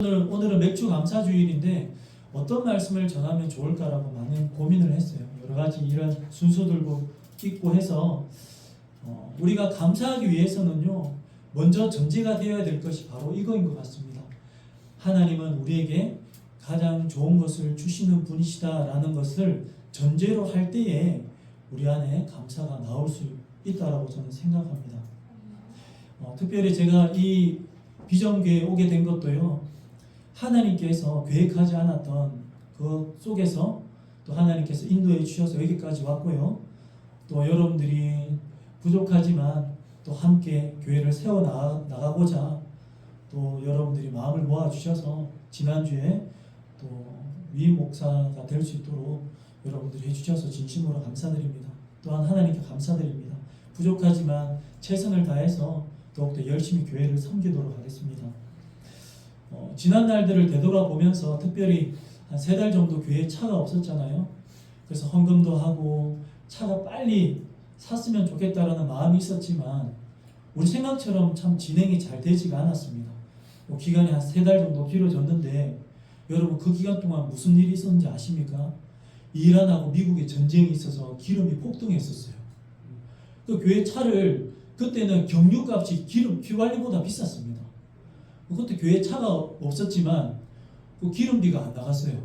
오늘은 맥주 감사주일인데 어떤 말씀을 전하면 좋을까라고 많은 고민을 했어요. 여러 가지 이런 순서들도 있고 해서 우리가 감사하기 위해서는요, 먼저 전제가 되어야 될 것이 바로 이거인 것 같습니다. 하나님은 우리에게 가장 좋은 것을 주시는 분이시다라는 것을 전제로 할 때에 우리 안에 감사가 나올 수 있다라고 저는 생각합니다. 특별히 제가 이 비전교회에 오게 된 것도요, 하나님께서 계획하지 않았던 그 속에서 또 하나님께서 인도해 주셔서 여기까지 왔고요. 또 여러분들이 부족하지만 또 함께 교회를 세워 나가고자 또 여러분들이 마음을 모아 주셔서 지난주에 또 위임 목사가 될 수 있도록 여러분들이 해주셔서 진심으로 감사드립니다. 또한 하나님께 감사드립니다. 부족하지만 최선을 다해서 더욱더 열심히 교회를 섬기도록 하겠습니다. 지난 날들을 되돌아보면서 특별히 한 3달 정도 교회에 차가 없었잖아요. 그래서 헌금도 하고 차가 빨리 샀으면 좋겠다라는 마음이 있었지만 우리 생각처럼 참 진행이 잘 되지가 않았습니다. 기간이 한 3달 정도 길어졌는데 여러분 그 기간 동안 무슨 일이 있었는지 아십니까? 이란하고 미국에 전쟁이 있어서 기름이 폭등했었어요. 그 교회 차를 그때는 경유값이 기름 휘발유보다 비쌌습니다. 그때 교회 차가 없었지만 그 기름비가 안 나갔어요.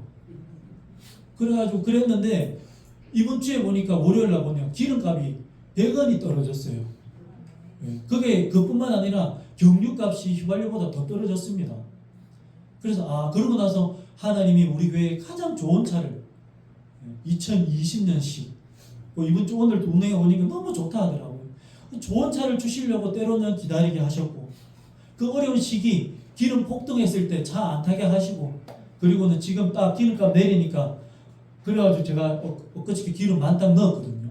그래가지고 그랬는데 이번 주에 보니까 월요일 날 보니까 기름값이 100원이 떨어졌어요. 그게 그뿐만 아니라 경유값이 휘발유보다 더 떨어졌습니다. 그래서 그러고 나서 하나님이 우리 교회에 가장 좋은 차를 2020년식 이번 주 오늘 운행해 오니까 너무 좋다 하더라고요. 좋은 차를 주시려고 때로는 기다리게 하셨고 그 어려운 시기 기름 폭등했을 때 차 안 타게 하시고 그리고는 지금 딱 기름값 내리니까 그래가지고 제가 엊그저께 기름 만땅 넣었거든요.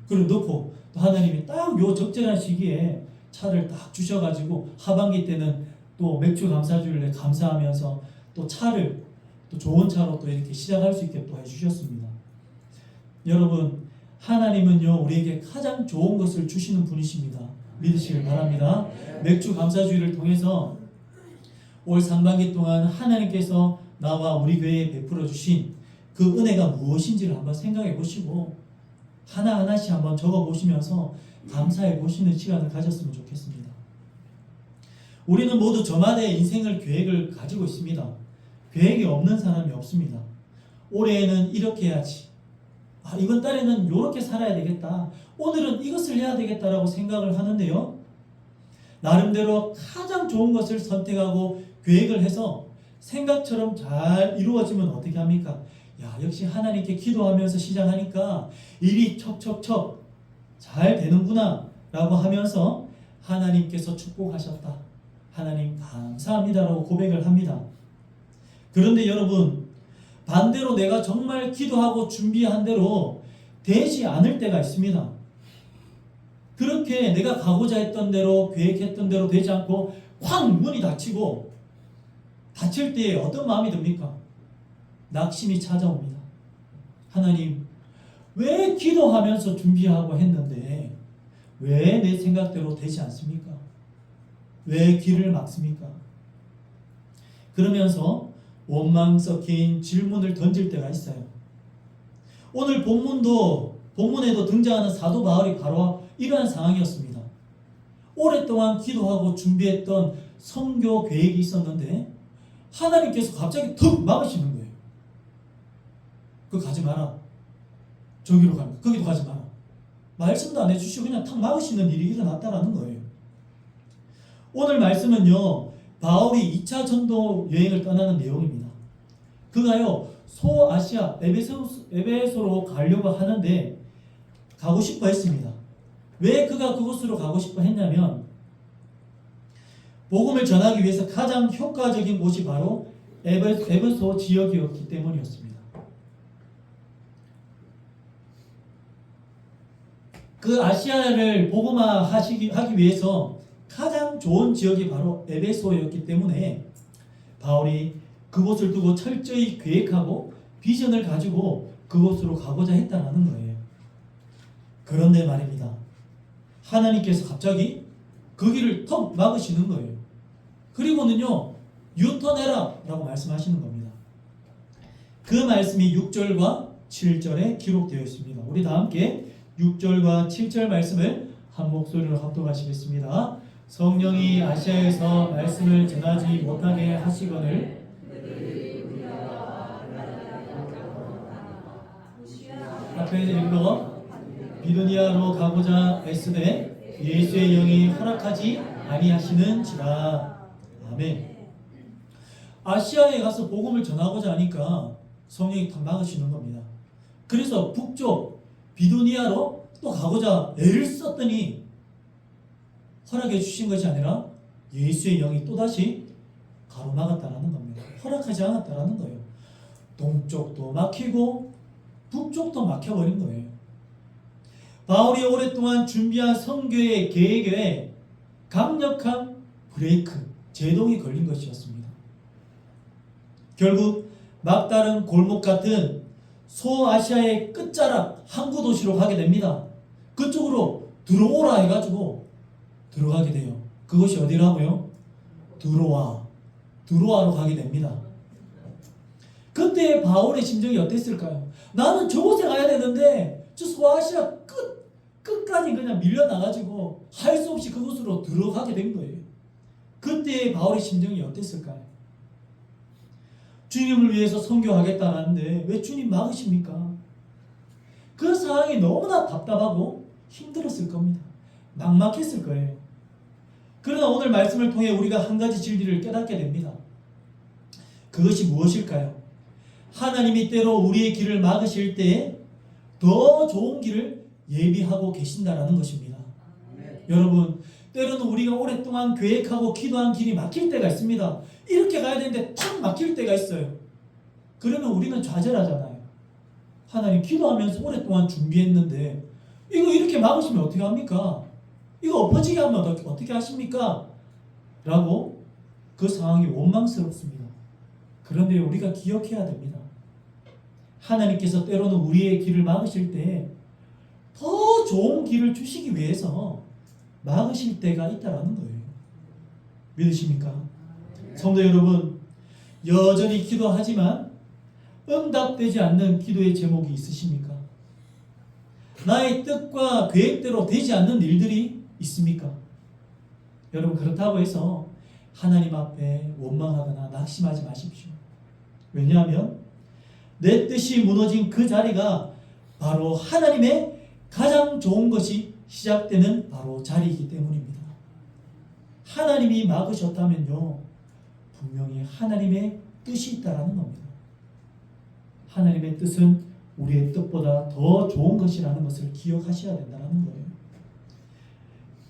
그리고 넣고 또 하나님이 딱 요 적절한 시기에 차를 딱 주셔가지고 하반기 때는 또 맥주 감사주일에 감사하면서 또 차를 또 좋은 차로 또 이렇게 시작할 수 있게 또 해주셨습니다. 여러분 하나님은요 우리에게 가장 좋은 것을 주시는 분이십니다. 믿으시길 바랍니다. 맥주 감사주일을 통해서 올 상반기 동안 하나님께서 나와 우리 교회에 베풀어 주신 그 은혜가 무엇인지를 한번 생각해 보시고 하나하나씩 한번 적어 보시면서 감사해 보시는 시간을 가졌으면 좋겠습니다. 우리는 모두 저만의 인생을 계획을 가지고 있습니다. 계획이 없는 사람이 없습니다. 올해에는 이렇게 해야지. 이번 달에는 이렇게 살아야 되겠다. 오늘은 이것을 해야 되겠다라고 생각을 하는데요. 나름대로 가장 좋은 것을 선택하고 계획을 해서 생각처럼 잘 이루어지면 어떻게 합니까? 역시 하나님께 기도하면서 시작하니까 일이 척척척 잘 되는구나 라고 하면서 하나님께서 축복하셨다. 하나님 감사합니다 라고 고백을 합니다. 그런데 여러분 반대로 내가 정말 기도하고 준비한 대로 되지 않을 때가 있습니다. 그렇게 내가 가고자 했던 대로 계획했던 대로 되지 않고 확 문이 닫히고 닫힐 때에 어떤 마음이 듭니까? 낙심이 찾아옵니다. 하나님 왜 기도하면서 준비하고 했는데 왜 내 생각대로 되지 않습니까? 왜 길을 막습니까? 그러면서 원망 섞인 질문을 던질 때가 있어요. 오늘 본문에도 등장하는 사도 바울이 바로 이러한 상황이었습니다. 오랫동안 기도하고 준비했던 선교 계획이 있었는데 하나님께서 갑자기 툭 막으시는 거예요. 그거 가지 마라. 저기로 가면 거기도 가지 마라. 말씀도 안 해주시고 그냥 탁 막으시는 일이 일어났다라는 거예요. 오늘 말씀은요 바울이 2차 전도 여행을 떠나는 내용입니다. 그가요 소아시아 에베소로 가려고 하는데 가고 싶어 했습니다. 왜 그가 그곳으로 가고 싶어 했냐면 복음을 전하기 위해서 가장 효과적인 곳이 바로 에베소 지역이었기 때문이었습니다. 그 아시아를 복음화하기 위해서 가장 좋은 지역이 바로 에베소였기 때문에 바울이 그곳을 두고 철저히 계획하고 비전을 가지고 그곳으로 가고자 했다는 거예요. 그런데 말입니다. 하나님께서 갑자기 그 길을 턱 막으시는 거예요. 그리고는요 유턴해라 라고 말씀하시는 겁니다. 그 말씀이 6절과 7절에 기록되어 있습니다. 우리 다 함께 6절과 7절 말씀을 한 목소리로 합독하시겠습니다. 성령이 아시아에서 말씀을 전하지 못하게 하시거늘 앞에 읽어 비두니아로 가고자 애쓰되 예수의 영이 허락하지 아니하시는지라. 아멘. 아시아에 가서 복음을 전하고자 하니까 성령이 탁 막으시는 겁니다. 그래서 북쪽 비두니아로 또 가고자 애를 썼더니 허락해 주신 것이 아니라 예수의 영이 또다시 가로막았다라는 겁니다. 허락하지 않았다라는 거예요. 동쪽도 막히고 북쪽도 막혀버린 거예요. 바울이 오랫동안 준비한 선교의 계획에 강력한 브레이크, 제동이 걸린 것이었습니다. 결국 막다른 골목 같은 소아시아의 끝자락 항구 도시로 가게 됩니다. 그쪽으로 들어오라 해가지고 들어가게 돼요. 그것이 어디라고요? 드로아로 가게 됩니다. 그때 바울의 심정이 어땠을까요? 나는 저곳에 가야 되는데 저 소아시아 끝까지 그냥 밀려나가지고 할 수 없이 그곳으로 들어가게 된 거예요. 그때 바울의 심정이 어땠을까요? 주님을 위해서 선교하겠다는데 왜 주님 막으십니까? 그 상황이 너무나 답답하고 힘들었을 겁니다. 막막했을 거예요. 그러나 오늘 말씀을 통해 우리가 한 가지 진리를 깨닫게 됩니다. 그것이 무엇일까요? 하나님이 때로 우리의 길을 막으실 때 더 좋은 길을 예비하고 계신다라는 것입니다. 여러분, 때로는 우리가 오랫동안 계획하고 기도한 길이 막힐 때가 있습니다. 이렇게 가야 되는데 탁 막힐 때가 있어요. 그러면 우리는 좌절하잖아요. 하나님, 기도하면서 오랫동안 준비했는데 이거 이렇게 막으시면 어떻게 합니까? 이거 엎어지게 하면 어떻게 하십니까? 라고 그 상황이 원망스럽습니다. 그런데 우리가 기억해야 됩니다. 하나님께서 때로는 우리의 길을 막으실 때 더 좋은 길을 주시기 위해서 막으실 때가 있다라는 거예요. 믿으십니까? 성도 여러분, 여전히 기도하지만 응답되지 않는 기도의 제목이 있으십니까? 나의 뜻과 계획대로 되지 않는 일들이 있습니까? 여러분, 그렇다고 해서 하나님 앞에 원망하거나 낙심하지 마십시오. 왜냐하면 내 뜻이 무너진 그 자리가 바로 하나님의 가장 좋은 것이 시작되는 바로 자리이기 때문입니다. 하나님이 막으셨다면요, 분명히 하나님의 뜻이 있다라는 겁니다. 하나님의 뜻은 우리의 뜻보다 더 좋은 것이라는 것을 기억하셔야 된다는 거예요.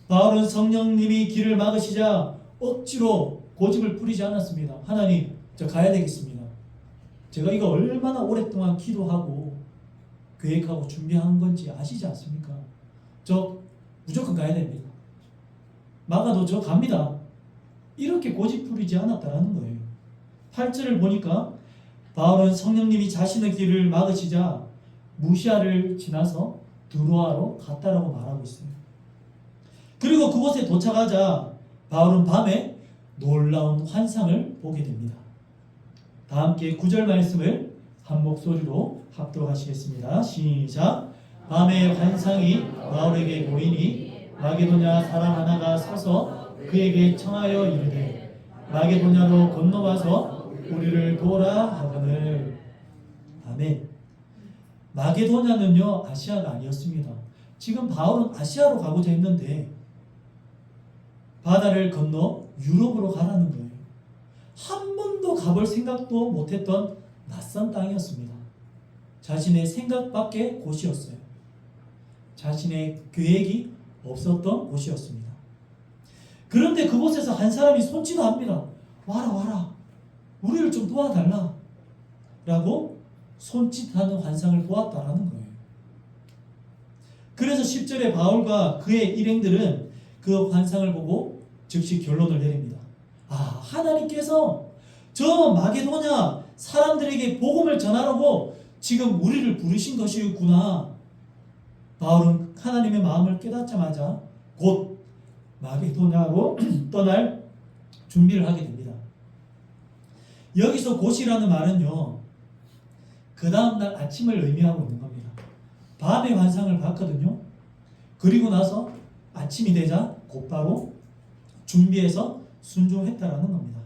바울은 성령님이 길을 막으시자 억지로 고집을 부리지 않았습니다. 하나님, 저 가야 되겠습니다. 제가 이거 얼마나 오랫동안 기도하고 계획하고 준비한 건지 아시지 않습니까? 저 무조건 가야 됩니다. 막아도 저 갑니다. 이렇게 고집 부리지 않았다라는 거예요. 8절을 보니까 바울은 성령님이 자신의 길을 막으시자 무시아를 지나서 드로아로 갔다라고 말하고 있어요. 그리고 그곳에 도착하자 바울은 밤에 놀라운 환상을 보게 됩니다. 다 함께 9절 말씀을 한 목소리로 합독하시겠습니다. 시작. 밤에 환상이 바울에게 보이니 마게도냐 사람 하나가 서서 그에게 청하여 이르되 마게도냐로 건너가서 우리를 도우라 하거늘. 아멘. 마게도냐는요, 아시아가 아니었습니다. 지금 바울은 아시아로 가고자 했는데 바다를 건너 유럽으로 가라는 거예요. 한 번도 가볼 생각도 못했던 낯선 땅이었습니다. 자신의 생각 밖의 곳이었어요. 자신의 계획이 없었던 곳이었습니다. 그런데 그곳에서 한 사람이 손짓합니다. 와라, 우리를 좀 도와달라 라고 손짓하는 환상을 보았다라는 거예요. 그래서 10절에 바울과 그의 일행들은 그 환상을 보고 즉시 결론을 내립니다. 하나님께서 저 마게도냐 사람들에게 복음을 전하라고 지금 우리를 부르신 것이구나. 바울은 하나님의 마음을 깨닫자마자 곧 마게도냐로 떠날 준비를 하게 됩니다. 여기서 곧이라는 말은요, 그 다음날 아침을 의미하고 있는 겁니다. 밤의 환상을 봤거든요. 그리고 나서 아침이 되자 곧바로 준비해서 순종했다라는 겁니다.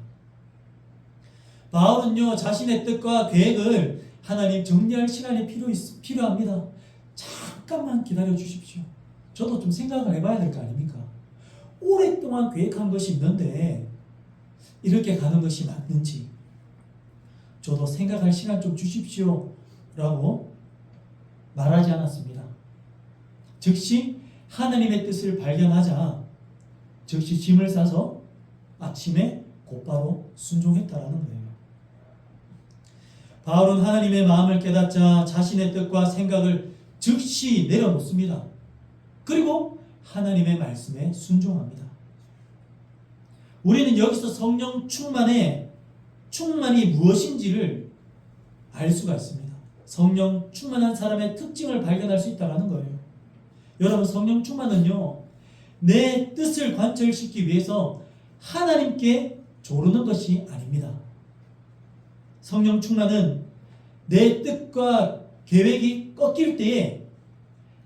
바울은요, 자신의 뜻과 계획을 하나님 정리할 시간이 필요합니다. 잠깐만 기다려 주십시오. 저도 좀 생각을 해봐야 될 거 아닙니까? 오랫동안 계획한 것이 있는데 이렇게 가는 것이 맞는지 저도 생각할 시간 좀 주십시오 라고 말하지 않았습니다. 즉시 하나님의 뜻을 발견하자 즉시 짐을 싸서 아침에 곧바로 순종했다라는 거예요. 바울은 하나님의 마음을 깨닫자 자신의 뜻과 생각을 즉시 내려놓습니다. 그리고 하나님의 말씀에 순종합니다. 우리는 여기서 성령 충만이 무엇인지를 알 수가 있습니다. 성령 충만한 사람의 특징을 발견할 수 있다는 거예요. 여러분, 성령 충만은요, 내 뜻을 관철시키기 위해서 하나님께 조르는 것이 아닙니다. 성령 충만은 내 뜻과 계획이 꺾일 때에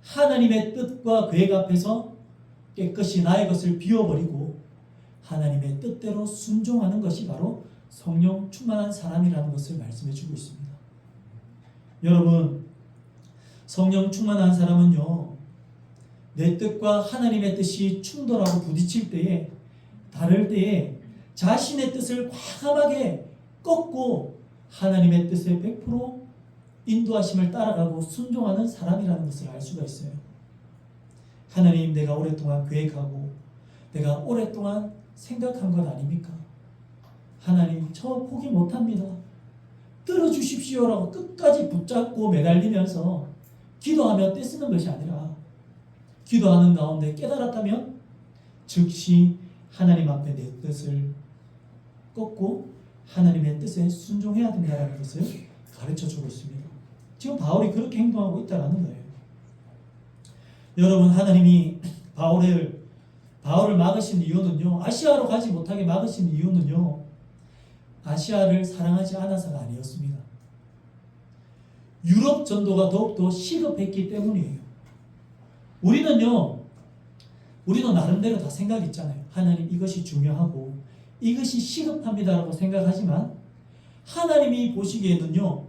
하나님의 뜻과 계획 앞에서 깨끗이 나의 것을 비워버리고 하나님의 뜻대로 순종하는 것이 바로 성령 충만한 사람이라는 것을 말씀해 주고 있습니다. 여러분, 성령 충만한 사람은요, 내 뜻과 하나님의 뜻이 충돌하고 부딪힐 때에, 다를 때에 자신의 뜻을 과감하게 꺾고 하나님의 뜻에 100% 인도하심을 따라가고 순종하는 사람이라는 것을 알 수가 있어요. 하나님, 내가 오랫동안 계획하고 내가 오랫동안 생각한 것 아닙니까? 하나님, 저 포기 못합니다. 들어주십시오라고 끝까지 붙잡고 매달리면서 기도하며 떼쓰는 것이 아니라 기도하는 가운데 깨달았다면 즉시 하나님 앞에 내 뜻을 꺾고 하나님의 뜻에 순종해야 된다는 것을 가르쳐주고 있습니다. 지금 바울이 그렇게 행동하고 있다는 거예요. 여러분, 하나님이 바울을 막으신 이유는요, 아시아로 가지 못하게 막으신 이유는요, 아시아를 사랑하지 않아서가 아니었습니다. 유럽 전도가 더욱더 시급했기 때문이에요. 우리도 나름대로 다 생각이 있잖아요. 하나님, 이것이 중요하고 이것이 시급합니다라고 생각하지만 하나님이 보시기에는요,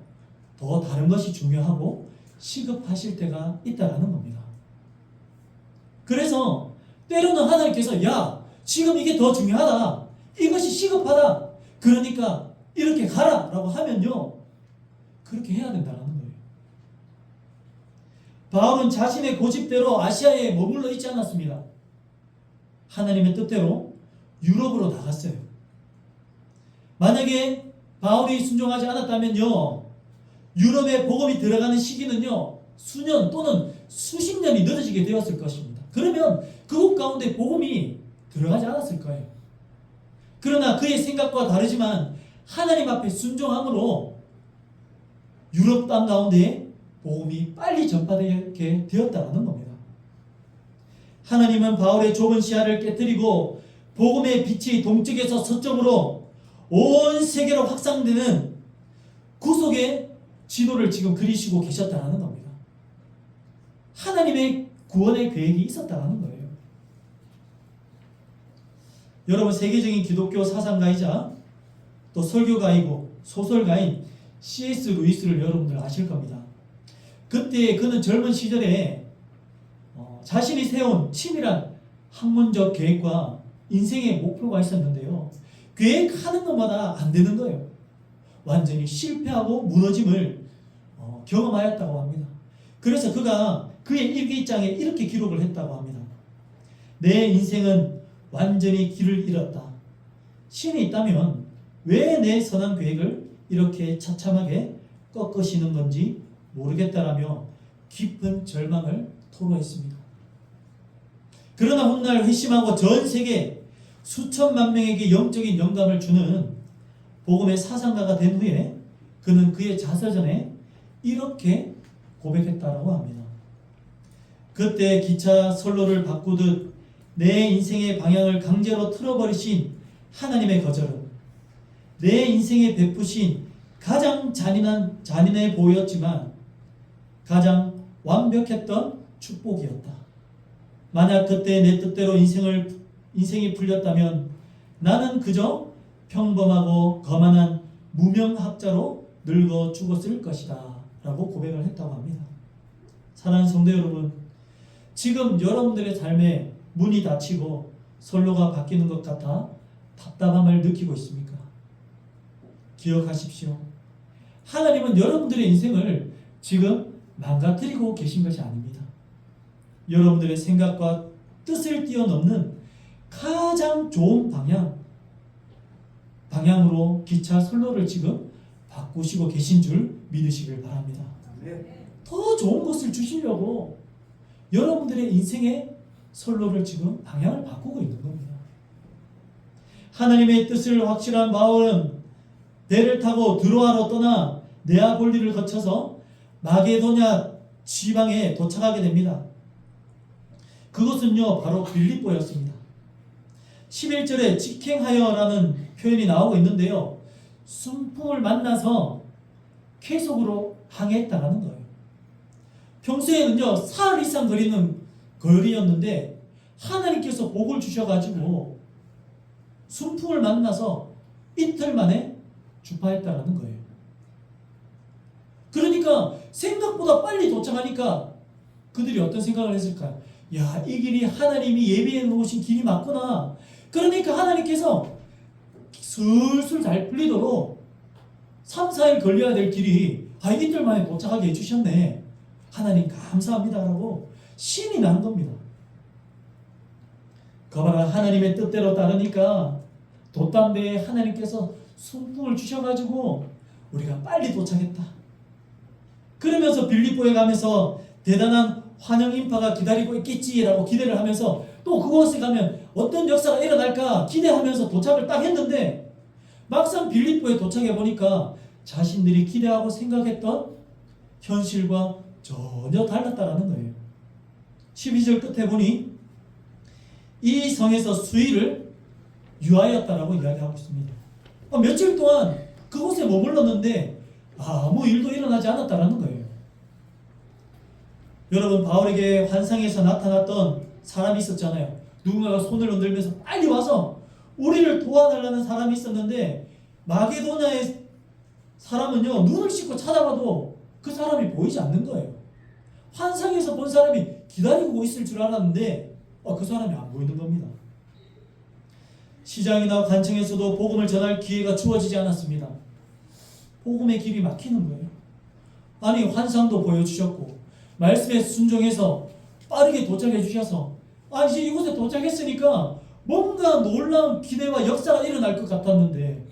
더 다른 것이 중요하고 시급하실 때가 있다라는 겁니다. 그래서 때로는 하나님께서, 야, 지금 이게 더 중요하다, 이것이 시급하다, 그러니까 이렇게 가라 라고 하면요, 그렇게 해야 된다는 거예요. 바울은 자신의 고집대로 아시아에 머물러 있지 않았습니다. 하나님의 뜻대로 유럽으로 나갔어요. 만약에 바울이 순종하지 않았다면요, 유럽에 복음이 들어가는 시기는요, 수년 또는 수십 년이 늦어지게 되었을 것입니다. 그러면 그곳 가운데 복음이 들어가지 않았을 거예요. 그러나 그의 생각과 다르지만 하나님 앞에 순종함으로 유럽 땅 가운데 복음이 빨리 전파되게 되었다는 겁니다. 하나님은 바울의 좁은 시야를 깨뜨리고 복음의 빛이 동쪽에서 서쪽으로 온 세계로 확산되는 구속의 지도를 지금 그리시고 계셨다는 겁니다. 하나님의 구원의 계획이 있었다는 거예요. 여러분, 세계적인 기독교 사상가이자 또 설교가이고 소설가인 C.S. 루이스를 여러분들 아실 겁니다. 그때 그는 젊은 시절에 자신이 세운 치밀한 학문적 계획과 인생의 목표가 있었는데요, 계획하는 것마다 안 되는 거예요. 완전히 실패하고 무너짐을 경험하였다고 합니다. 그래서 그가 그의 일기장에 이렇게 기록을 했다고 합니다. 내 인생은 완전히 길을 잃었다. 신이 있다면 왜 내 선한 계획을 이렇게 처참하게 꺾으시는 건지 모르겠다라며 깊은 절망을 토로했습니다. 그러나 훗날 회심하고 전 세계 수천만 명에게 영적인 영감을 주는 복음의 사상가가 된 후에 그는 그의 자서전에 이렇게 고백했다라고 합니다. 그때 기차 선로를 바꾸듯 내 인생의 방향을 강제로 틀어버리신 하나님의 거절은 내 인생에 베푸신 가장 잔인해 보였지만 가장 완벽했던 축복이었다. 만약 그때 내 뜻대로 인생이 풀렸다면 나는 그저 평범하고 거만한 무명학자로 늙어 죽었을 것이다 라고 고백을 했다고 합니다. 사랑하는 성도 여러분, 지금 여러분들의 삶에 문이 닫히고 선로가 바뀌는 것 같아 답답함을 느끼고 있습니까? 기억하십시오. 하나님은 여러분들의 인생을 지금 망가뜨리고 계신 것이 아닙니다. 여러분들의 생각과 뜻을 뛰어넘는 가장 좋은 방향으로 기차 선로를 지금 바꾸시고 계신 줄 믿으시길 바랍니다. 더 좋은 것을 주시려고 여러분들의 인생의 선로를 지금 방향을 바꾸고 있는 겁니다. 하나님의 뜻을 확실한 바울은 배를 타고 드로아로 떠나 네아폴리를 거쳐서 마게도냐 지방에 도착하게 됩니다. 그것은요 바로 빌립보였습니다. 11절에 직행하여라는 표현이 나오고 있는데요, 순풍을 만나서 계속으로 항해했다는 거예요. 평소에는요 사흘 이상 거리는 거리였는데 하나님께서 복을 주셔가지고 순풍을 만나서 이틀 만에 주파했다라는 거예요. 그러니까 생각보다 빨리 도착하니까 그들이 어떤 생각을 했을까요? 야, 이 길이 하나님이 예비해 놓으신 길이 맞구나. 그러니까 하나님께서 슬슬 잘 풀리도록 3, 4일 걸려야 될 길이 이틀 만에 도착하게 해주셨네. 하나님 감사합니다 라고 신이 난 겁니다. 거봐라, 하나님의 뜻대로 따르니까 돛담배에 하나님께서 순풍을 주셔가지고 우리가 빨리 도착했다. 그러면서 빌립보에 가면서 대단한 환영 인파가 기다리고 있겠지라고 기대를 하면서 또 그곳에 가면 어떤 역사가 일어날까 기대하면서 도착을 딱 했는데 막상 빌립보에 도착해 보니까 자신들이 기대하고 생각했던 현실과 전혀 달랐다라는 거예요. 12절 끝에 보니 이 성에서 수일을 유하였다라고 이야기하고 있습니다. 며칠 동안 그곳에 머물렀는데 아무 일도 일어나지 않았다라는 거예요. 여러분, 바울에게 환상에서 나타났던 사람이 있었잖아요. 누군가가 손을 흔들면서 빨리 와서 우리를 도와달라는 사람이 있었는데 마게도냐의 사람은요 눈을 씻고 찾아봐도 그 사람이 보이지 않는 거예요. 환상에서 본 사람이 기다리고 있을 줄 알았는데 그 사람이 안 보이는 겁니다. 시장이나 관청에서도 복음을 전할 기회가 주어지지 않았습니다. 복음의 길이 막히는 거예요. 아니, 환상도 보여주셨고 말씀에 순종해서 빠르게 도착해 주셔서 이제 이곳에 도착했으니까 뭔가 놀라운 기대와 역사가 일어날 것 같았는데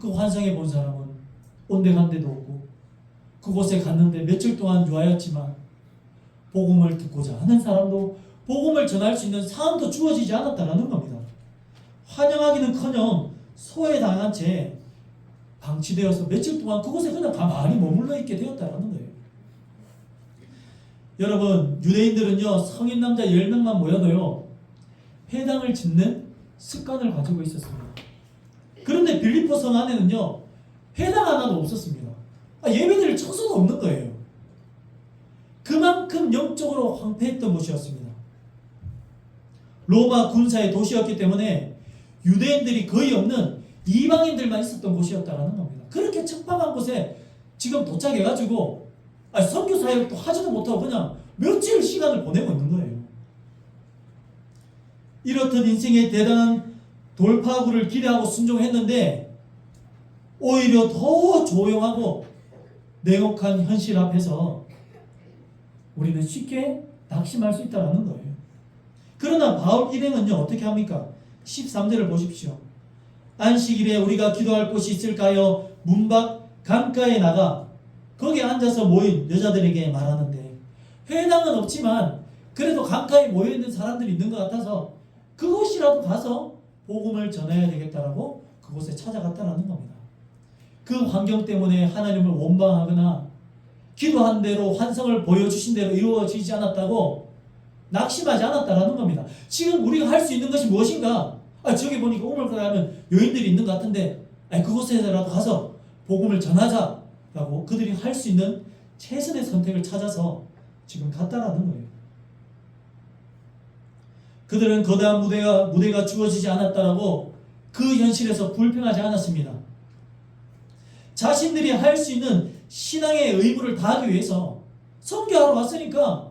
그 환상에 본 사람은 온데간데도 없고 그곳에 갔는데 며칠 동안 유하였지만 복음을 듣고자 하는 사람도 복음을 전할 수 있는 상황도 주어지지 않았다는 겁니다. 환영하기는커녕 소외당한 채 방치되어서 며칠 동안 그곳에 그냥 가만히 머물러 있게 되었다는 거예요. 여러분, 유대인들은요 성인 남자 10명만 모여도요 회당을 짓는 습관을 가지고 있었습니다. 그런데 빌립보 성 안에는요 회당 하나도 없었습니다. 예배드릴 처소도 없는 거예요. 그만큼 영적으로 황폐했던 곳이었습니다. 로마 군사의 도시였기 때문에 유대인들이 거의 없는 이방인들만 있었던 곳이었다는 겁니다. 그렇게 척박한 곳에 지금 도착해가지고 선교 사역도 하지도 못하고 그냥 며칠 시간을 보내고 있는 거예요. 이렇듯 인생의 대단한 돌파구를 기대하고 순종했는데 오히려 더 조용하고 냉혹한 현실 앞에서 우리는 쉽게 낙심할 수 있다는 거예요. 그러나 바울 일행은요 어떻게 합니까? 13절을 보십시오. 안식일에 우리가 기도할 곳이 있을까요? 문 밖 강가에 나가 거기에 앉아서 모인 여자들에게 말하는데, 회당은 없지만 그래도 강가에 모여있는 사람들이 있는 것 같아서 그곳이라도 가서 복음을 전해야 되겠다라고 그곳에 찾아갔다는 겁니다. 그 환경 때문에 하나님을 원망하거나 기도한 대로 환상을 보여주신 대로 이루어지지 않았다고 낙심하지 않았다라는 겁니다. 지금 우리가 할 수 있는 것이 무엇인가? 저기 보니까 우물가에 가면 여인들이 있는 것 같은데 아니 그곳에라도 가서 복음을 전하자라고 그들이 할 수 있는 최선의 선택을 찾아서 지금 갔다라는 거예요. 그들은 거대한 무대가 주어지지 않았다라고 그 현실에서 불평하지 않았습니다. 자신들이 할 수 있는 신앙의 의무를 다하기 위해서 선교하러 왔으니까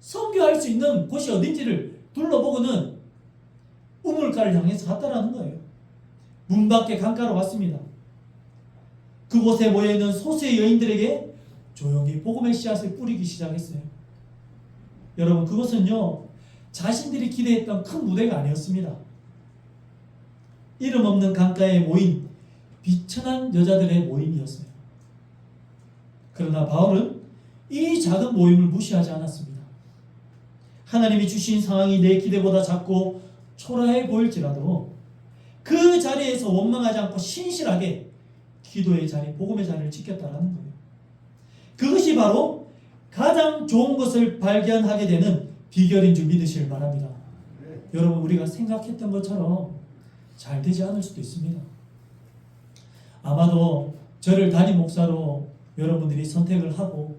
선교할 수 있는 곳이 어딘지를 둘러보고는 우물가를 향해서 갔다라는 거예요. 문 밖에 강가로 왔습니다. 그곳에 모여있는 소수의 여인들에게 조용히 복음의 씨앗을 뿌리기 시작했어요. 여러분, 그것은요 자신들이 기대했던 큰 무대가 아니었습니다. 이름 없는 강가에 모인 비천한 여자들의 모임이었어요. 그러나 바울은 이 작은 모임을 무시하지 않았습니다. 하나님이 주신 상황이 내 기대보다 작고 초라해 보일지라도 그 자리에서 원망하지 않고 신실하게 기도의 자리, 복음의 자리를 지켰다라는 거예요. 그것이 바로 가장 좋은 것을 발견하게 되는 비결인 줄 믿으시길 바랍니다. 여러분, 우리가 생각했던 것처럼 잘 되지 않을 수도 있습니다. 아마도 저를 담임 목사로 여러분들이 선택을 하고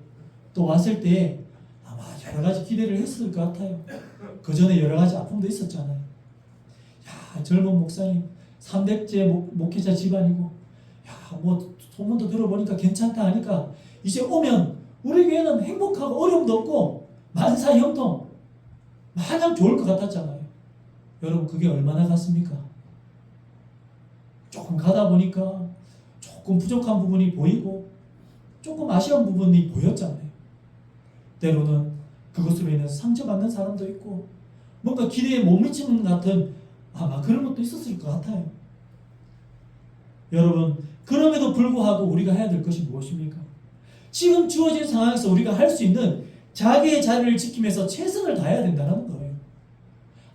또 왔을 때 아마 여러 가지 기대를 했을 것 같아요. 그 전에 여러 가지 아픔도 있었잖아요. 야, 젊은 목사님, 3대째 목회자 집안이고, 야, 뭐 소문도 들어보니까 괜찮다 하니까 이제 오면 우리 교회는 행복하고 어려움도 없고 만사형통, 마냥 좋을 것 같았잖아요. 여러분, 그게 얼마나 같습니까? 조금 가다 보니까 조금 부족한 부분이 보이고 조금 아쉬운 부분이 보였잖아요. 때로는 그것으로 인해서 상처받는 사람도 있고 뭔가 기대에 못 미치는 것 같은 아마 그런 것도 있었을 것 같아요. 여러분, 그럼에도 불구하고 우리가 해야 될 것이 무엇입니까? 지금 주어진 상황에서 우리가 할 수 있는 자기의 자리를 지키면서 최선을 다해야 된다는 거예요.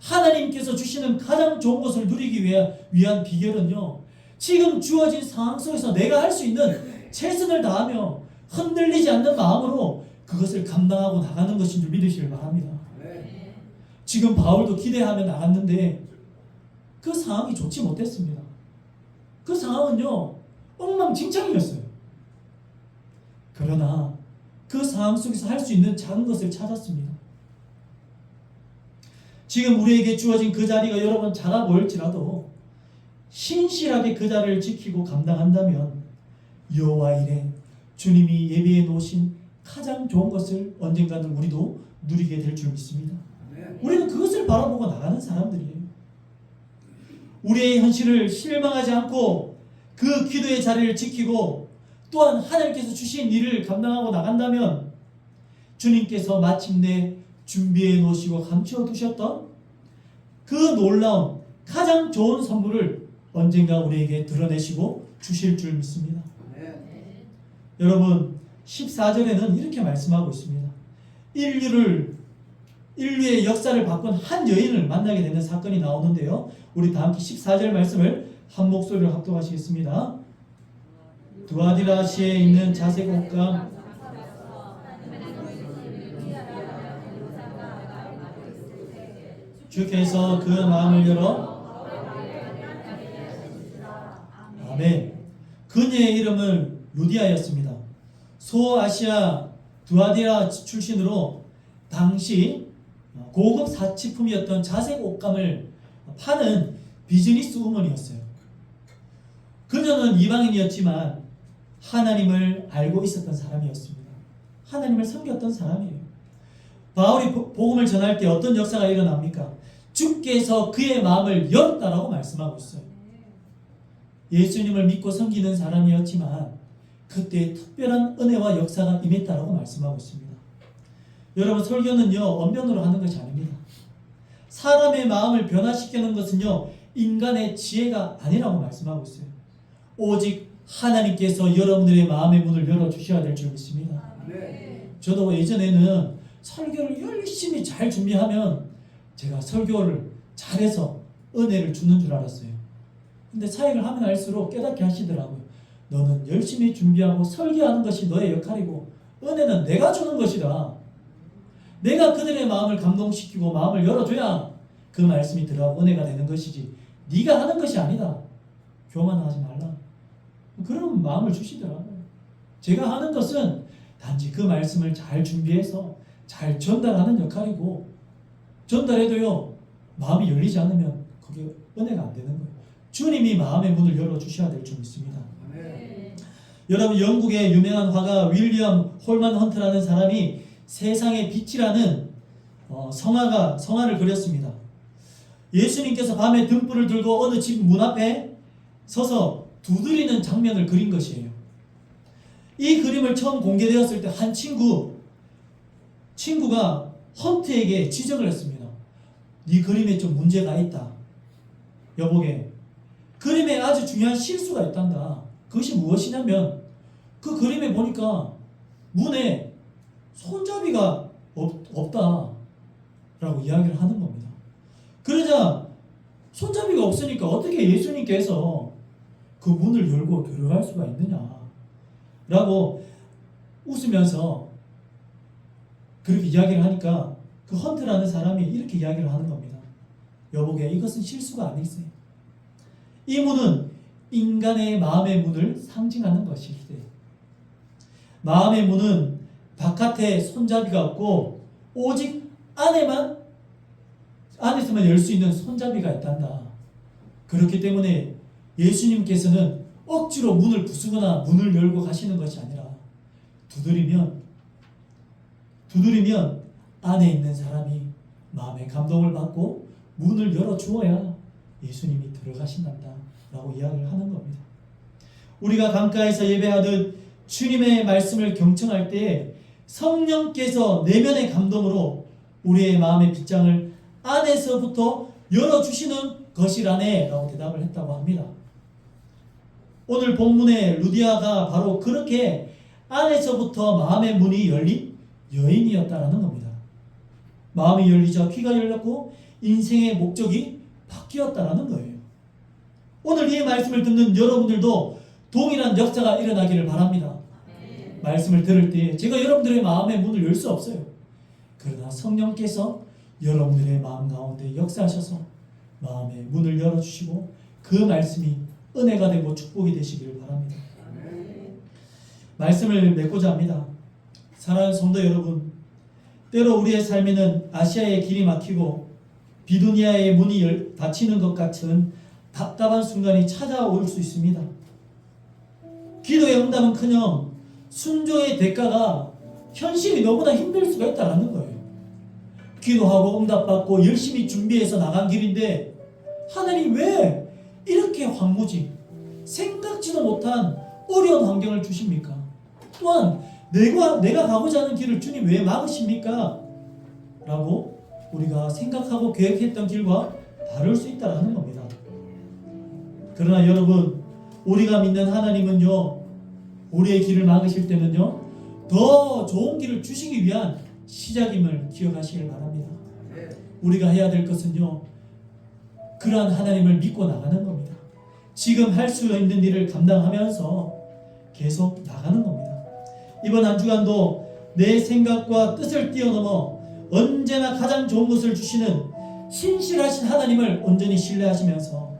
하나님께서 주시는 가장 좋은 것을 누리기 위한 비결은요, 지금 주어진 상황 속에서 내가 할 수 있는 최선을 다하며 흔들리지 않는 마음으로 그것을 감당하고 나가는 것인 줄 믿으시길 바랍니다. 지금 바울도 기대하며 나갔는데 그 상황이 좋지 못했습니다. 그 상황은요 엉망진창이었어요. 그러나 그 상황 속에서 할 수 있는 작은 것을 찾았습니다. 지금 우리에게 주어진 그 자리가 여러 번 작아 보일지라도 신실하게 그 자리를 지키고 감당한다면 여호와 이레 주님이 예비해 놓으신 가장 좋은 것을 언젠가는 우리도 누리게 될 줄 믿습니다. 우리는 그것을 바라보고 나가는 사람들이에요. 우리의 현실을 실망하지 않고 그 기도의 자리를 지키고 또한 하나님께서 주신 일을 감당하고 나간다면 주님께서 마침내 준비해 놓으시고 감추어 두셨던 그 놀라운 가장 좋은 선물을 언젠가 우리에게 드러내시고 주실 줄 믿습니다. 여러분, 14절에는 이렇게 말씀하고 있습니다. 인류의 역사를 바꾼 한 여인을 만나게 되는 사건이 나오는데요, 우리 다 함께 14절 말씀을 한 목소리로 합독하시겠습니다. 두아디라시에 있는 자색 옷감 주께서 그 마음을 열어 아멘. 그녀의 이름은 루디아였습니다. 소아시아 두아디라 출신으로 당시 고급 사치품이었던 자색 옷감을 파는 비즈니스 우먼이었어요. 그녀는 이방인이었지만 하나님을 알고 있었던 사람이었습니다. 하나님을 섬겼던 사람이에요. 바울이 복음을 전할 때 어떤 역사가 일어납니까? 주께서 그의 마음을 열었다라고 말씀하고 있어요. 예수님을 믿고 섬기는 사람이었지만 그때 특별한 은혜와 역사가 임했다라고 말씀하고 있습니다. 여러분, 설교는요 언변으로 하는 것이 아닙니다. 사람의 마음을 변화시키는 것은요 인간의 지혜가 아니라고 말씀하고 있어요. 오직 하나님께서 여러분들의 마음의 문을 열어주셔야 될 줄 믿습니다. 저도 예전에는 설교를 열심히 잘 준비하면 제가 설교를 잘해서 은혜를 주는 줄 알았어요. 근데 사역을 하면 할수록 깨닫게 하시더라고요. 너는 열심히 준비하고 설교하는 것이 너의 역할이고 은혜는 내가 주는 것이다. 내가 그들의 마음을 감동시키고 마음을 열어줘야 그 말씀이 들어가고 은혜가 되는 것이지 네가 하는 것이 아니다. 교만하지 말라. 그런 마음을 주시더라고요. 제가 하는 것은 단지 그 말씀을 잘 준비해서 잘 전달하는 역할이고, 전달해도요 마음이 열리지 않으면 그게 은혜가 안 되는 거예요. 주님이 마음의 문을 열어주셔야 될 줄 믿습니다. 여러분, 영국의 유명한 화가 윌리엄 홀만 헌트라는 사람이 세상의 빛이라는 성화를 그렸습니다. 예수님께서 밤에 등불을 들고 어느 집 문 앞에 서서 두드리는 장면을 그린 것이에요. 이 그림을 처음 공개되었을 때 한 친구가 헌트에게 지적을 했습니다. 네 그림에 좀 문제가 있다. 여보게, 그림에 아주 중요한 실수가 있단다. 그것이 무엇이냐면 그 그림에 보니까 문에 손잡이가 없다 라고 이야기를 하는 겁니다. 그러자 손잡이가 없으니까 어떻게 예수님께서 그 문을 열고 들어갈 수가 있느냐 라고 웃으면서 그렇게 이야기를 하니까 그 헌트라는 사람이 이렇게 이야기를 하는 겁니다. 여보게, 이것은 실수가 아닐세. 이 문은 인간의 마음의 문을 상징하는 것이기에 마음의 문은 바깥에 손잡이가 없고 오직 안에서만 열 수 있는 손잡이가 있단다. 그렇기 때문에 예수님께서는 억지로 문을 부수거나 문을 열고 가시는 것이 아니라 두드리면 안에 있는 사람이 마음의 감동을 받고 문을 열어주어야 예수님이 들어가신단다 라고 이야기를 하는 겁니다. 우리가 강가에서 예배하듯 주님의 말씀을 경청할 때 성령께서 내면의 감동으로 우리의 마음의 빗장을 안에서부터 열어주시는 것이라네 라고 대답을 했다고 합니다. 오늘 본문의 루디아가 바로 그렇게 안에서부터 마음의 문이 열린 여인이었다라는 겁니다. 마음이 열리자 귀가 열렸고 인생의 목적이 바뀌었다라는 거예요. 오늘 이 말씀을 듣는 여러분들도 동일한 역사가 일어나기를 바랍니다. 말씀을 들을 때 제가 여러분들의 마음의 문을 열 수 없어요. 그러나 성령께서 여러분들의 마음 가운데 역사하셔서 마음의 문을 열어주시고 그 말씀이 은혜가 되고 축복이 되시기를 바랍니다. 말씀을 맺고자 합니다. 사랑하는 성도 여러분, 때로 우리의 삶에는 아시아의 길이 막히고 비두니아의 문이 닫히는 것 같은 답답한 순간이 찾아올 수 있습니다. 기도의 응답은커녕 순종의 대가가 현실이 너무나 힘들 수가 있다는 거예요. 기도하고 응답받고 열심히 준비해서 나간 길인데 하나님 왜 이렇게 황무지 생각지도 못한 어려운 환경을 주십니까? 또한 내가 가고자 하는 길을 주님 왜 막으십니까? 라고 우리가 생각하고 계획했던 길과 다를 수 있다는 겁니다. 그러나 여러분, 우리가 믿는 하나님은요, 우리의 길을 막으실 때는요, 더 좋은 길을 주시기 위한 시작임을 기억하시길 바랍니다. 우리가 해야 될 것은요, 그러한 하나님을 믿고 나가는 겁니다. 지금 할 수 있는 일을 감당하면서 계속 나가는 겁니다. 이번 한 주간도 내 생각과 뜻을 뛰어넘어 언제나 가장 좋은 것을 주시는 신실하신 하나님을 온전히 신뢰하시면서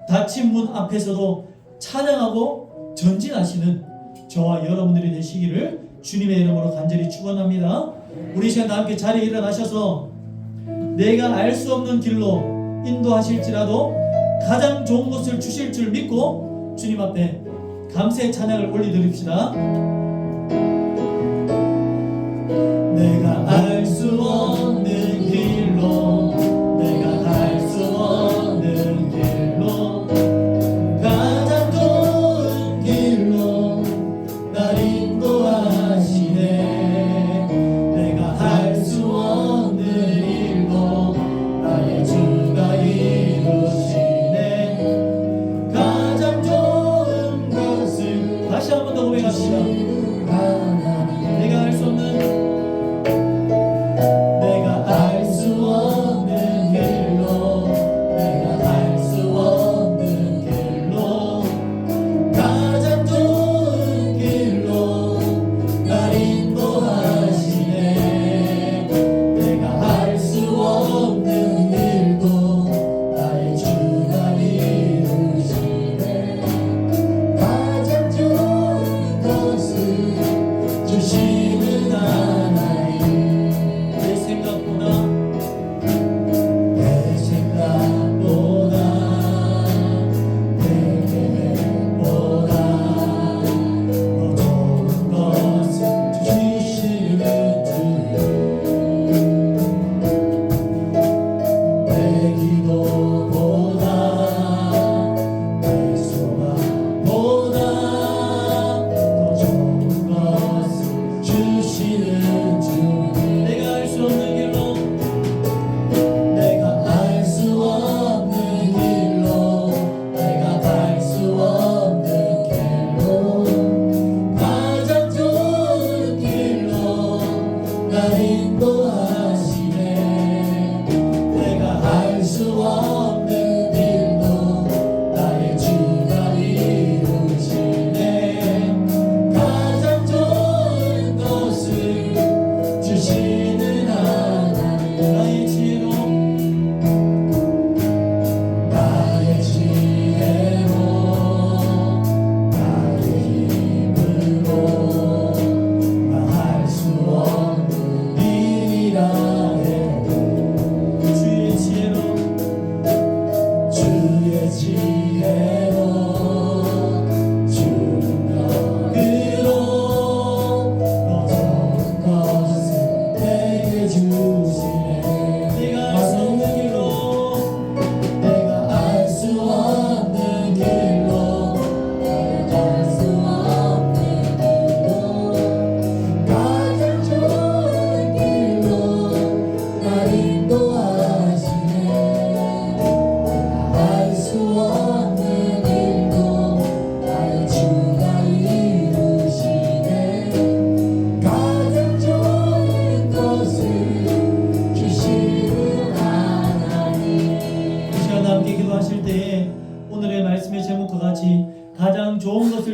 닫힌 문 앞에서도 찬양하고 전진하시는 저와 여러분들이 되시기를 주님의 이름으로 간절히 축원합니다. 우리 시간 다 함께 자리에 일어나셔서 내가 알 수 없는 길로 인도하실지라도 가장 좋은 것을 주실 줄 믿고 주님 앞에 감사의 찬양을 올려드립시다. 내가 알 수 없는 길로, 내가 갈 수 없는 길로, 가장 좋은 길로 날 인도하시네. 내가 할 수 없는 일도 나의 주가 이루시네. 가장 좋은 것을 다시 한 번 더 고백합시다. 내가 할 수 없는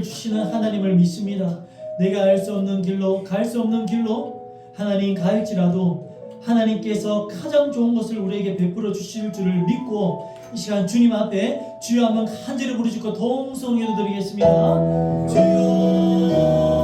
것을 주시는 하나님을 믿습니다. 내가 알 수 없는 길로 갈 수 없는 길로 하나님 갈지라도 하나님께서 가장 좋은 것을 우리에게 베풀어 주실 줄을 믿고 이 시간 주님 앞에 주여 한번 간절히 부르짖고 동성기도 드리겠습니다. 주여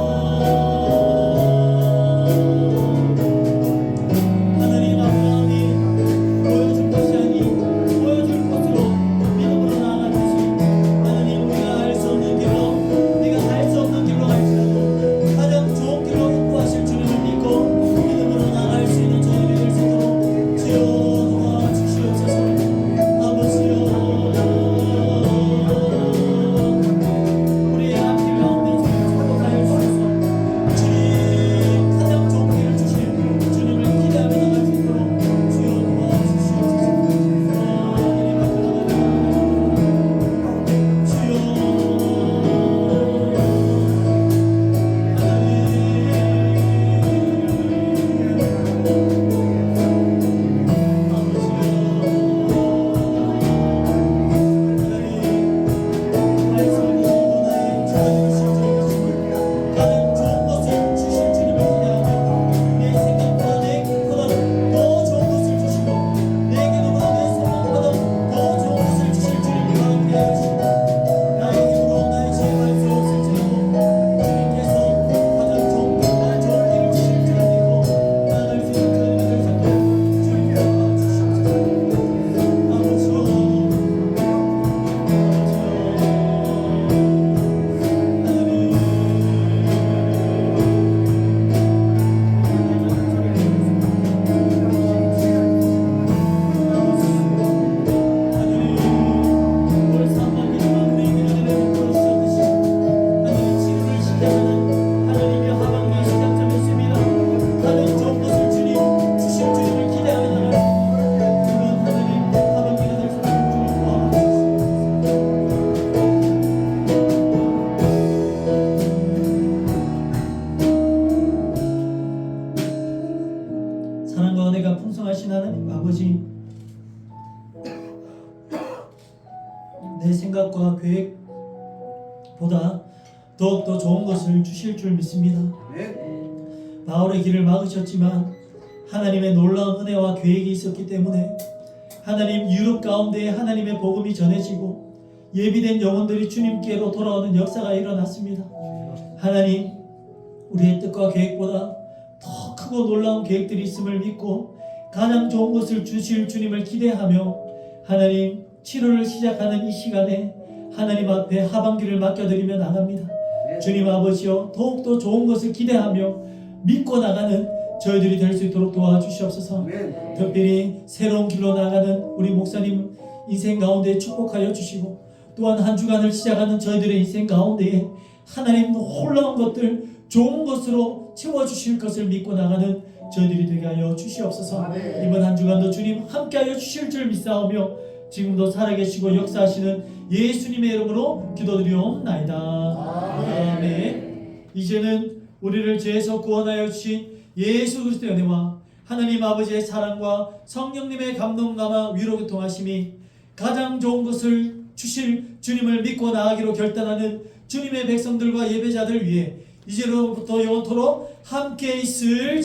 사랑과 은혜가 풍성하신 하나님 아버지, 내 생각과 계획보다 더욱더 좋은 것을 주실 줄 믿습니다. 바울의 길을 막으셨지만 하나님의 놀라운 은혜와 계획이 있었기 때문에 하나님 유럽 가운데 하나님의 복음이 전해지고 예비된 영혼들이 주님께로 돌아오는 역사가 일어났습니다. 하나님, 우리의 뜻과 계획보다 더 크고 놀라운 계획들이 있음을 믿고 가장 좋은 것을 주실 주님을 기대하며 하나님, 7월을 시작하는 이 시간에 하나님 앞에 하반기를 맡겨드리며 나갑니다. 주님 아버지여, 더욱더 좋은 것을 기대하며 믿고 나가는 저희들이 될 수 있도록 도와주시옵소서. 특별히 새로운 길로 나가는 우리 목사님 인생 가운데 축복하여 주시고, 또한 한 주간을 시작하는 저희들의 인생 가운데에 하나님 놀라운 것들, 좋은 것으로 채워주실 것을 믿고 나가는 저희들이 되게 하여 주시옵소서. 이번 한 주간도 주님 함께하여 주실 줄 믿사오며 지금도 살아계시고 역사하시는 예수님의 이름으로 기도드리옵나이다. 아멘. 이제는 우리를 죄에서 구원하여 주신 예수 그리스도의 은혜와 하나님 아버지의 사랑과 성령님의 감동감화 위로교통하심이 가장 좋은 것을 주실 주님을 믿고 나아가기로 결단하는 주님의 백성들과 예배자들 위해 이제로부터 영원토록 함께 있을